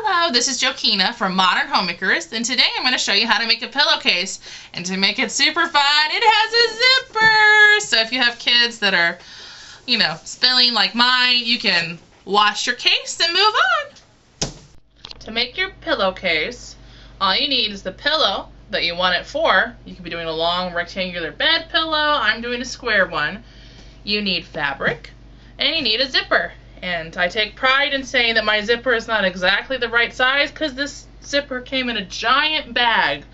Hello, this is Joquena from Modern Homemakers, and today I'm going to show you how to make a pillowcase. And to make it super fun, it has a zipper! So if you have kids that are, spilling like mine, you can wash your case and move on. To make your pillowcase, all you need is the pillow that you want it for. You could be doing a long rectangular bed pillow. I'm doing a square one. You need fabric, and you need a zipper. And I take pride in saying that my zipper is not exactly the right size because this zipper came in a giant bag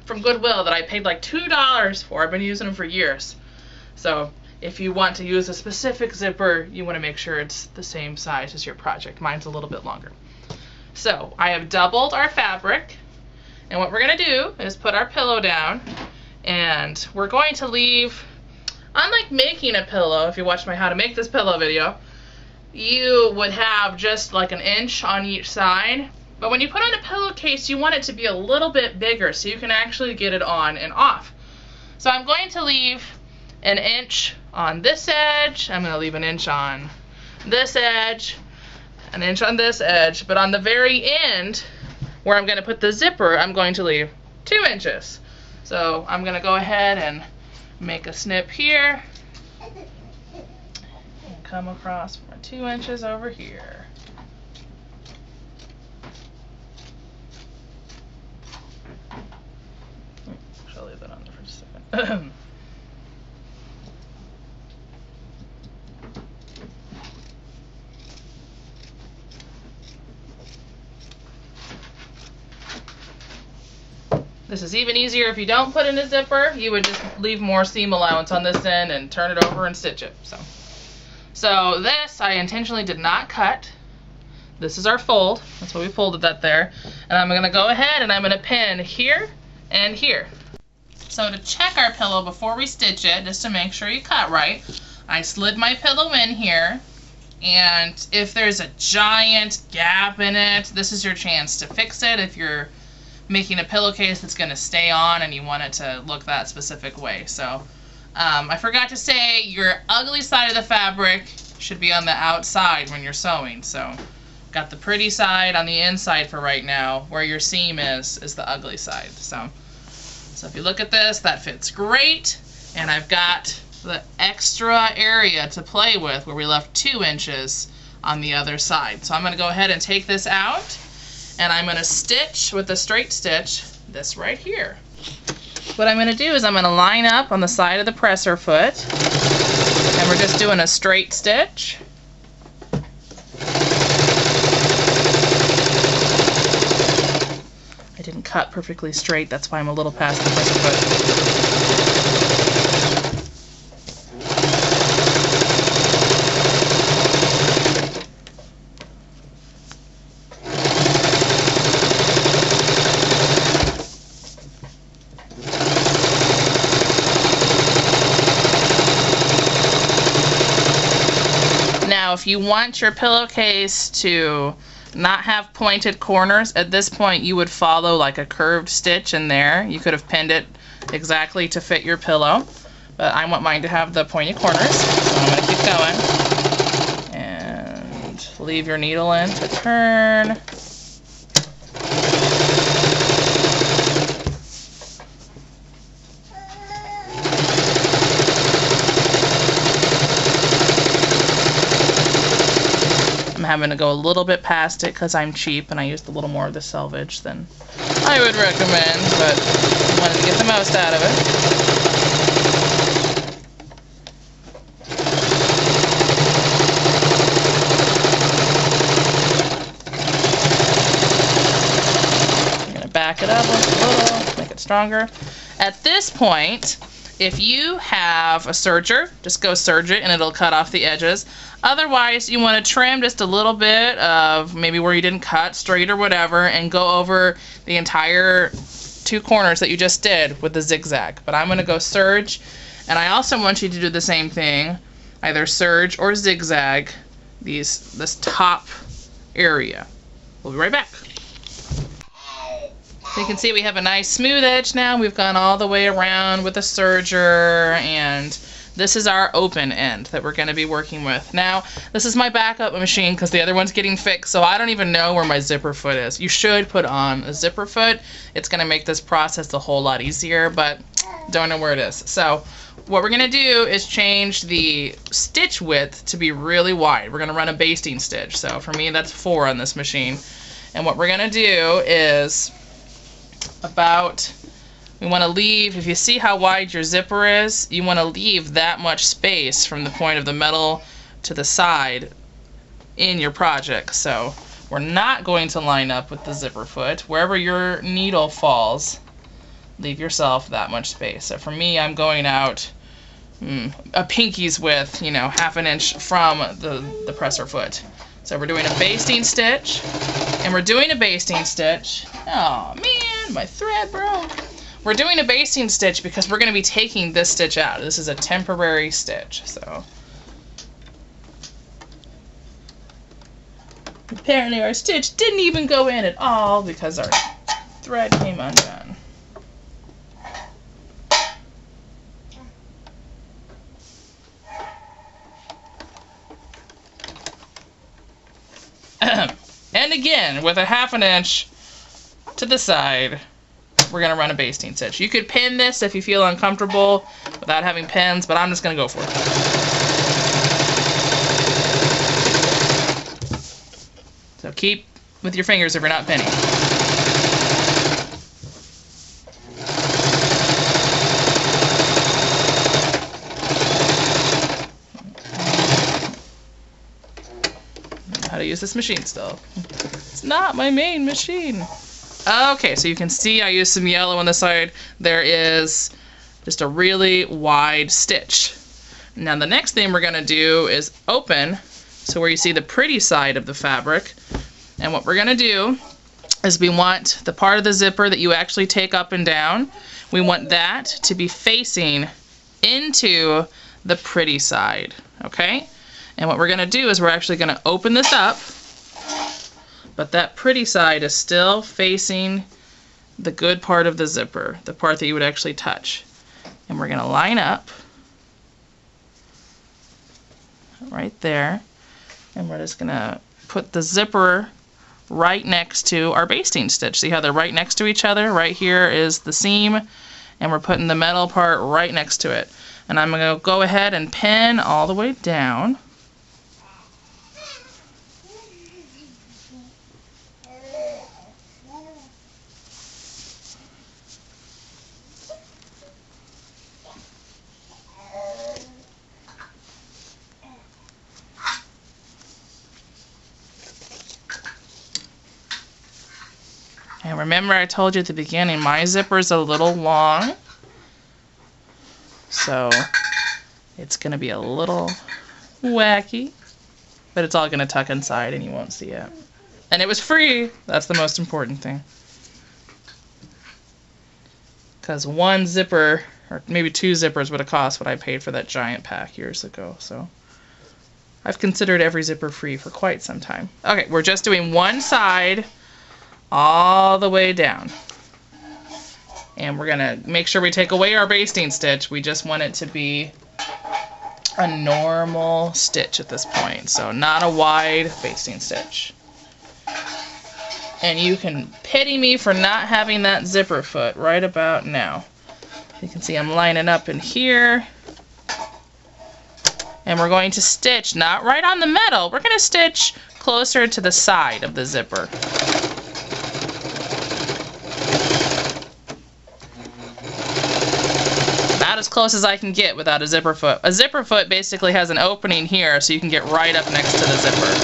from Goodwill that I paid like $2 for. I've been using them for years. So if you want to use a specific zipper, you want to make sure it's the same size as your project. Mine's a little bit longer. So I have doubled our fabric, and what we're going to do is put our pillow down, and we're going to leave, unlike making a pillow, if you watch my how to make this pillow video, you would have just like an inch on each side. But when you put on a pillowcase, you want it to be a little bit bigger so you can actually get it on and off. So I'm going to leave an inch on this edge. I'm going to leave an inch on this edge, an inch on this edge. But on the very end, where I'm going to put the zipper, I'm going to leave 2 inches. So I'm going to go ahead and make a snip here. Come across for 2 inches over here. I'll leave that on there for just a second. This is even easier if you don't put in a zipper. You would just leave more seam allowance on this end and turn it over and stitch it. So this I intentionally did not cut. This is our fold. That's why we folded that there. And I'm going to go ahead and I'm going to pin here and here. So to check our pillow before we stitch it, just to make sure you cut right, I slid my pillow in here. And if there's a giant gap in it, this is your chance to fix it if you're making a pillowcase that's going to stay on and you want it to look that specific way. So I forgot to say your ugly side of the fabric should be on the outside when you're sewing. So got the pretty side on the inside for right now. Where your seam is the ugly side. So if you look at this, that fits great. And I've got the extra area to play with where we left 2 inches on the other side. So I'm going to go ahead and take this out, and I'm going to stitch with a straight stitch this right here. What I'm going to do is I'm going to line up on the side of the presser foot, and we're just doing a straight stitch. I didn't cut perfectly straight, that's why I'm a little past the presser foot. Now, if you want your pillowcase to not have pointed corners, at this point you would follow like a curved stitch in there. You could have pinned it exactly to fit your pillow, but I want mine to have the pointed corners. So I'm going to keep going. And leave your needle in to turn. I'm having to go a little bit past it because I'm cheap and I used a little more of the selvage than I would recommend, but I wanted to get the most out of it. I'm going to back it up a little, make it stronger. At this point, if you have a serger, just go serge it and it'll cut off the edges. Otherwise, you want to trim just a little bit of maybe where you didn't cut straight or whatever and go over the entire 2 corners that you just did with the zigzag. But I'm going to go serge, and I also want you to do the same thing, either serge or zigzag this top area. We'll be right back. So you can see we have a nice smooth edge now. We've gone all the way around with a serger and this is our open end that we're going to be working with. Now, this is my backup machine because the other one's getting fixed, so I don't even know where my zipper foot is. You should put on a zipper foot. It's going to make this process a whole lot easier, but don't know where it is. So what we're going to do is change the stitch width to be really wide. We're going to run a basting stitch. So for me, that's 4 on this machine. And what we're going to do is we want to leave, if you see how wide your zipper is, you want to leave that much space from the point of the metal to the side in your project. So we're not going to line up with the zipper foot. Wherever your needle falls, leave yourself that much space. So for me, I'm going out a pinky's width, you know, 1/2 inch from the presser foot. So we're doing a basting stitch, and we're doing a basting stitch. Oh man, my thread broke. We're doing a basting stitch because we're going to be taking this stitch out. This is a temporary stitch. So apparently our stitch didn't even go in at all because our thread came undone. And again, with a 1/2 inch to the side, we're going to run a basting stitch. You could pin this if you feel uncomfortable without having pins, but I'm just going to go for it. So keep with your fingers if you're not pinning. How to use this machine still. It's not my main machine. Okay, so you can see I used some yellow on the side. There is just a really wide stitch. Now the next thing we're going to do is open, so where you see the pretty side of the fabric. And what we're going to do is we want the part of the zipper that you actually take up and down, we want that to be facing into the pretty side, okay? And what we're going to do is we're actually going to open this up, but that pretty side is still facing the good part of the zipper, the part that you would actually touch. And we're going to line up right there, and we're just going to put the zipper right next to our basting stitch. See how they're right next to each other? Right here is the seam, and we're putting the metal part right next to it. And I'm going to go ahead and pin all the way down. And remember, I told you at the beginning, my zipper is a little long, so it's going to be a little wacky, but it's all going to tuck inside and you won't see it. And it was free. That's the most important thing. Because one zipper, or maybe 2 zippers, would have cost what I paid for that giant pack years ago. So I've considered every zipper free for quite some time. Okay, we're just doing one side all the way down. And we're going to make sure we take away our basting stitch. We just want it to be a normal stitch at this point. So not a wide basting stitch. And you can pity me for not having that zipper foot right about now. You can see I'm lining up in here. And we're going to stitch, not right on the metal, we're going to stitch closer to the side of the zipper. About as close as I can get without a zipper foot. A zipper foot basically has an opening here so you can get right up next to the zipper.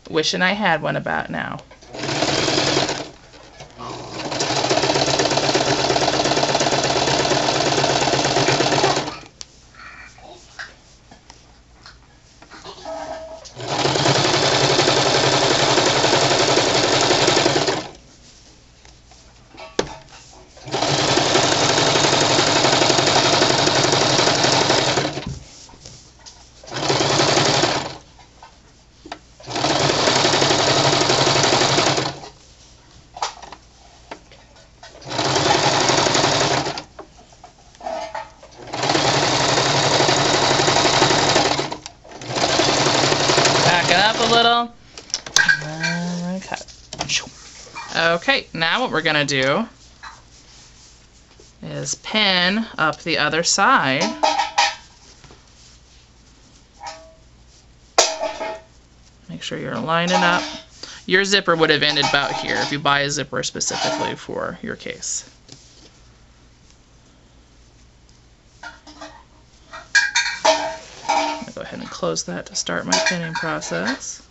Wishing I had one about now. up a little. And then cut. Okay, now what we're gonna do is pin up the other side. Make sure you're lining up. Your zipper would have ended about here if you buy a zipper specifically for your case. I'll go ahead and close that to start my pinning process.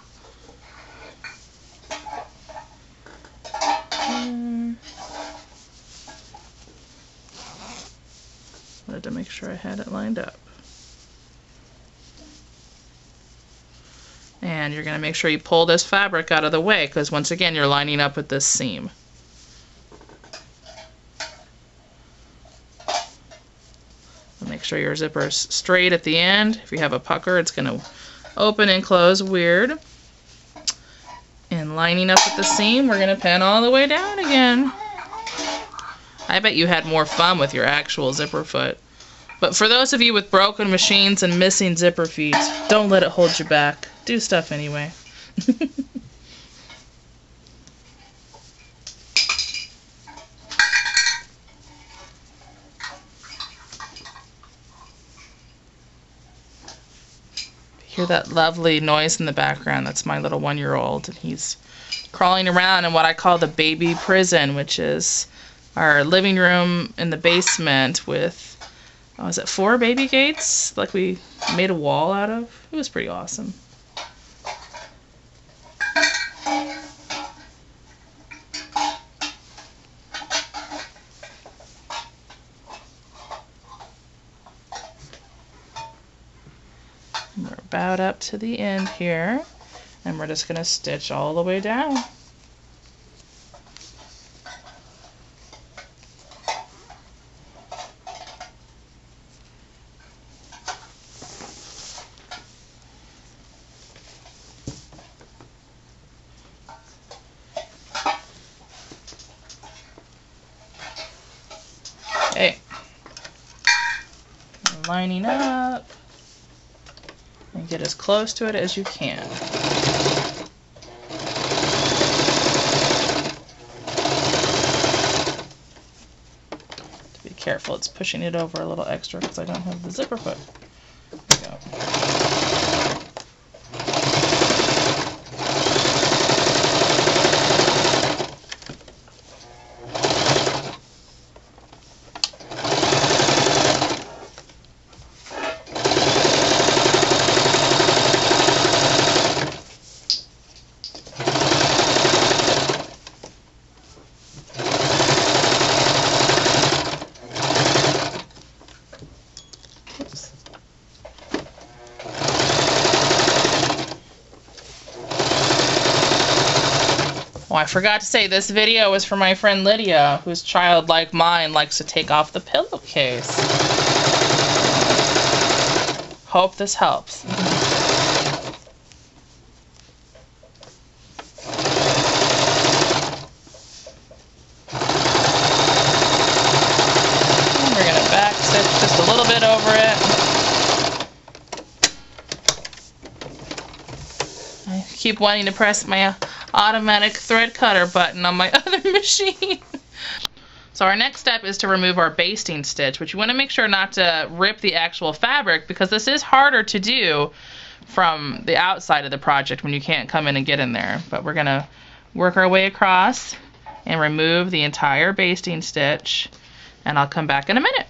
Wanted to make sure I had it lined up. And you're going to make sure you pull this fabric out of the way, because once again you're lining up with this seam. And make sure your zipper is straight at the end. If you have a pucker, it's going to open and close weird. And lining up with the seam, we're going to pin all the way down again. I bet you had more fun with your actual zipper foot. But for those of you with broken machines and missing zipper feet, don't let it hold you back. Do stuff anyway. Hear that lovely noise in the background? That's my little 1-year-old, and he's crawling around in what I call the baby prison, which is our living room in the basement with, oh, is it 4 baby gates? Like we made a wall out of? It was pretty awesome. We're about up to the end here, and we're just going to stitch all the way down. Okay, lining up, and get as close to it as you can. Be careful, it's pushing it over a little extra because I don't have the zipper foot. There we go. Oh, I forgot to say, this video is for my friend Lydia, whose child, like mine, likes to take off the pillowcase. Hope this helps. And we're going to back stitch just a little bit over it. I keep wanting to press my automatic thread cutter button on my other machine. So our next step is to remove our basting stitch, which you want to make sure not to rip the actual fabric, because this is harder to do from the outside of the project when you can't come in and get in there. But we're going to work our way across and remove the entire basting stitch, and I'll come back in a minute.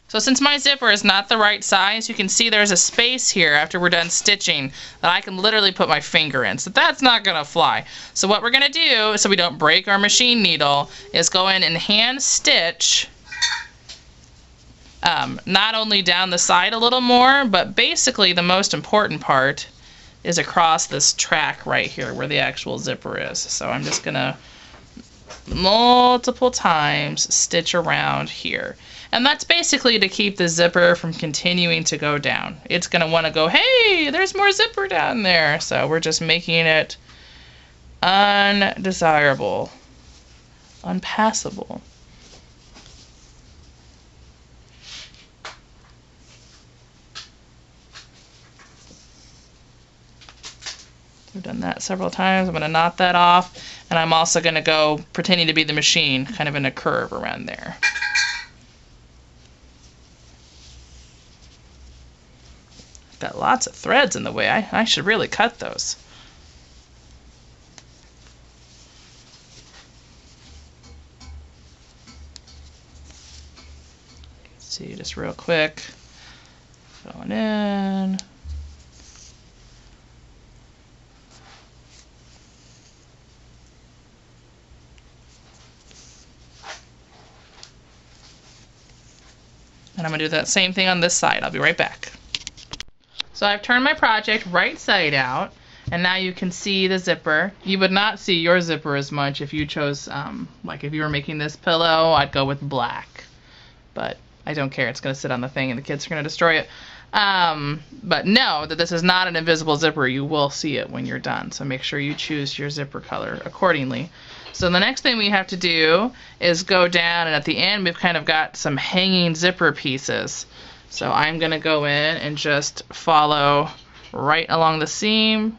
So since my zipper is not the right size, you can see there's a space here after we're done stitching that I can literally put my finger in. So that's not going to fly. So what we're going to do, so we don't break our machine needle, is go in and hand stitch not only down the side a little more, but basically the most important part is across this track right here where the actual zipper is. So I'm just going to multiple times stitch around here. And that's basically to keep the zipper from continuing to go down. It's going to want to go, hey, there's more zipper down there. So we're just making it undesirable, unpassable. We've done that several times. I'm going to knot that off, and I'm also going to go pretending to be the machine, kind of in a curve around there. Got lots of threads in the way. I should really cut those. See, just real quick, going in. And I'm going to do that same thing on this side. I'll be right back. So I've turned my project right side out, and now you can see the zipper. You would not see your zipper as much if you chose, like if you were making this pillow, I'd go with black. But I don't care. It's going to sit on the thing, and the kids are going to destroy it. But know that this is not an invisible zipper. You will see it when you're done. So make sure you choose your zipper color accordingly. So the next thing we have to do is go down, and at the end we've kind of got some hanging zipper pieces. So I'm going to go in and just follow right along the seam,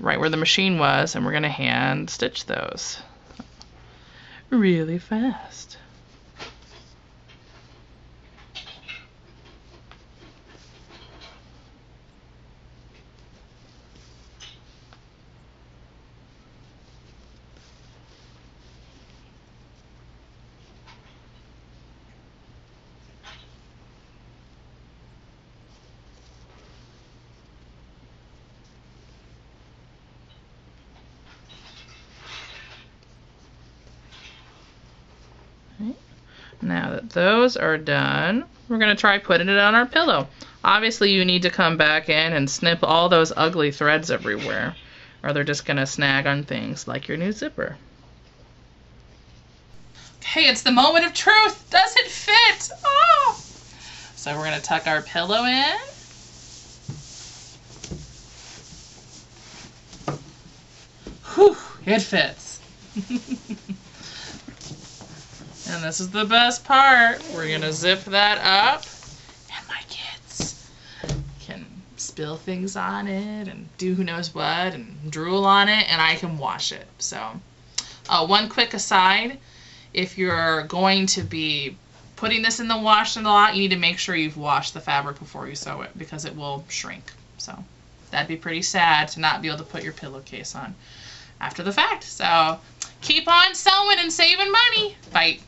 right where the machine was, and we're going to hand stitch those really fast. Now that those are done, we're going to try putting it on our pillow. Obviously, you need to come back in and snip all those ugly threads everywhere, or they're just going to snag on things like your new zipper. Okay, it's the moment of truth. Does it fit? Oh! So we're going to tuck our pillow in. Whew, it fits. And this is the best part. We're going to zip that up, and my kids can spill things on it and do who knows what and drool on it, and I can wash it. So one quick aside, if you're going to be putting this in the wash a lot, you need to make sure you've washed the fabric before you sew it, because it will shrink. So that'd be pretty sad to not be able to put your pillowcase on after the fact. So keep on sewing and saving money. Bye.